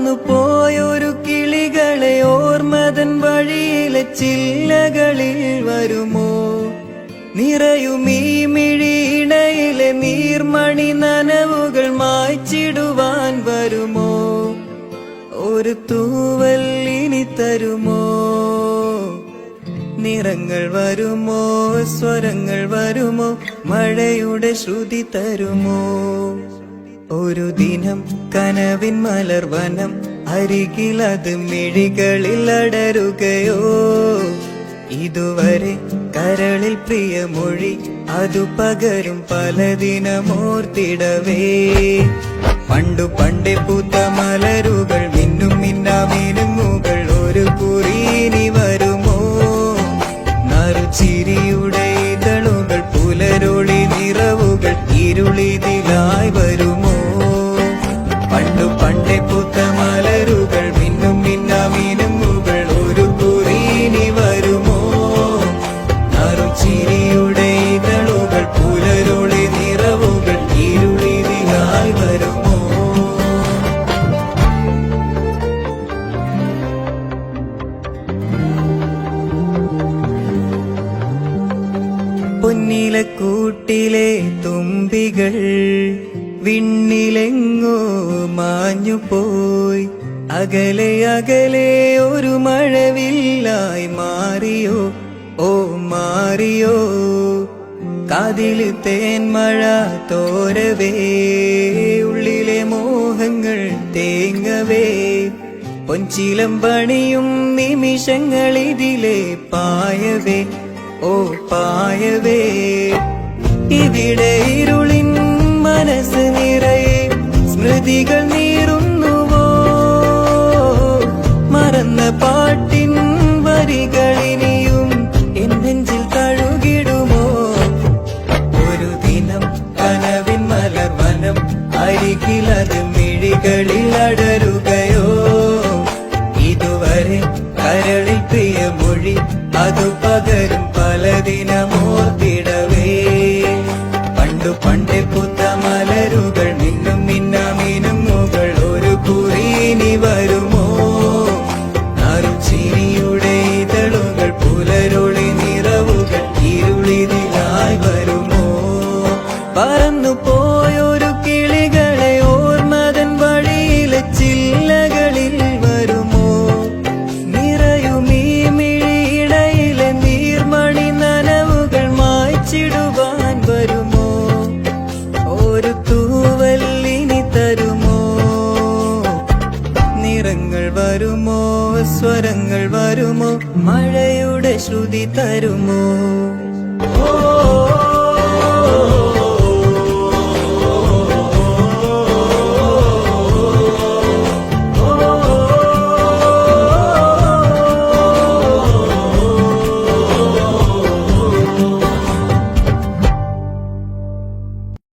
പറന്നു പോയൊരു കിളികളെ ഓർമ്മതൻ വഴിയിലെ ചില്ലകളിൽ വരുമോ? നിറയുമീ മിഴിയിണയിലെ നീർമണി നനവുകൾ മായ്ച്ചിടുവാൻ വരുമോ? ഒരു തൂവൽ ഇനി തരുമോ? നിറങ്ങൾ വരുമോ? സ്വരങ്ങൾ വരുമോ? മഴയുടെ ശ്രുതി തരുമോ? ഒരു ദിനം കനവിൻ മലർവനം അരികിലത് മിഴികളിൽ അടരുകയോ? ഇതുവരെ കരളിൽ പ്രിയമൊഴി അതു പകരും പല ദിനമോർത്തിടവേ. പണ്ടു പണ്ടേ പൂത്ത മലരുകൾ മിന്നും മിന്നാമിനുങ്ങുകൾ ഒരു കുറിയിനി വരുമോ? നറുചിരിയുടെ ഇതളുകൾ പുലരൊളി നിറവുകൾ ഇരുളിതിലായി വരുമോ? പണ്ടു പണ്ടേ പൂത്ത മലരുകൾ മിന്നും മിന്നാമിനുങ്ങുകൾ ഒരു കുറിയിനി വരുമോ? നറുചിരിയുടെ ഇതളുകൾ പുലരൊളി നിറവുകൾ ഇരുളിതിലായി വരുമോ? പൊന്നിലക്കൂട്ടിലെ തുമ്പികൾ വിണ്ണിലെങ്ങോ മാഞ്ഞുപോയി. അകലെ അകലെ ഒരു മഴവില്ലായി മാറിയോ? ഓ മാറിയോ? കാതില് തേൻമഴ തോരവേ, ഉള്ളിലെ മോഹങ്ങൾ തേങ്ങവേ. പൊൻചിലമ്പണിയും നിമിഷങ്ങളിതിലെ പായവേ, ഓ പായവേ. ഇവിടെ ഇരുളിൻ മനസ്സ് നിറയെ സ്മൃതികൾ നീറുന്നുവോ? മറന്ന പാട്ടിൻ വരികളിനിയും എൻ നെഞ്ചിൽ തഴുകിടുമോ? ഒരു ദിനം കനവിൻ മലർവനം അരികിലത് മിഴികളിൽ അടരുകയോ? ഇതുവരെ കരളിൽ പ്രിയമൊഴി അതു പകരും പല ദിനമോർത്തിടവേ. പണ്ടു പണ്ടേ പൂത്ത മലരുകൾ മിന്നും മിന്നാമിനുങ്ങുകൾ ഒരു കുറിയിനി വരുമോ? നറുചിരിയുടെ ഇതളുകൾ പുലരൊളി നിറവുകൾ ഇരുളിതിലായി വരുമോ? പറന്നു പോയൊരു കിളികളെ ഓർമ്മതൻ വഴിയിലെ ചില്ലകളിൽ വരുമോ? നിറയുമീ മിഴിയിടയിലെ നീർമണി നനവുകൾ മായ്ച്ചിടുവാൻ വരുമോ? ഒരു തൂവൽ ഇനി തരുമോ? നിറങ്ങൾ വരുമോ? സ്വരങ്ങൾ വരുമോ? മഴയുടെ ശ്രുതി തരുമോ? ഓ